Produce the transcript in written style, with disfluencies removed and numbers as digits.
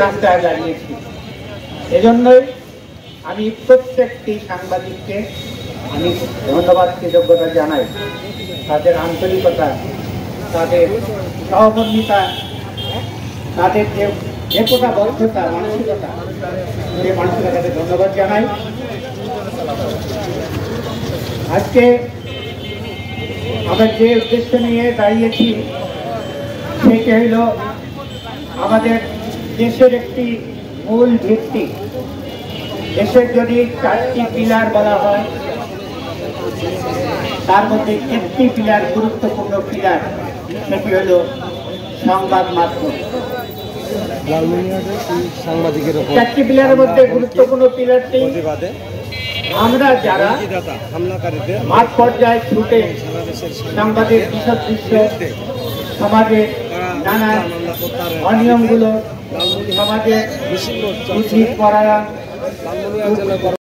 রাস্তায় দাঁড়িয়েছি। এজন্যই আমি প্রত্যেকটি সাংবাদিককে আমি ধন্যবাদ কৃতজ্ঞতা জানাই। তাদের আন্তরিকতা, তাদের সহমর্মিতা, তাদের যে একতাবদ্ধতা মানসিকতা, সেই মানসিকতাকে ধন্যবাদ জানাই। আজকে আমরা যে উদ্দেশ্য নিয়ে দাঁড়িয়েছি সেটি হইল আমাদের দেশের একটি মূল ভিত্তি। দেশের যদি 4টি পিলার বলা হয়, তার মধ্যে একটি পিলার, গুরুত্বপূর্ণ পিলার, সেটি হল সংবাদ মাধ্যম। 4টি পিলারের মধ্যে গুরুত্বপূর্ণ পিলারটি আমরা যারা মাঠ পর্যায়ে ছুটে সংবাদের বিশদ দৃশ্য, সমাজের নানা অনিয়মগুলো, সমাজের উচিত করা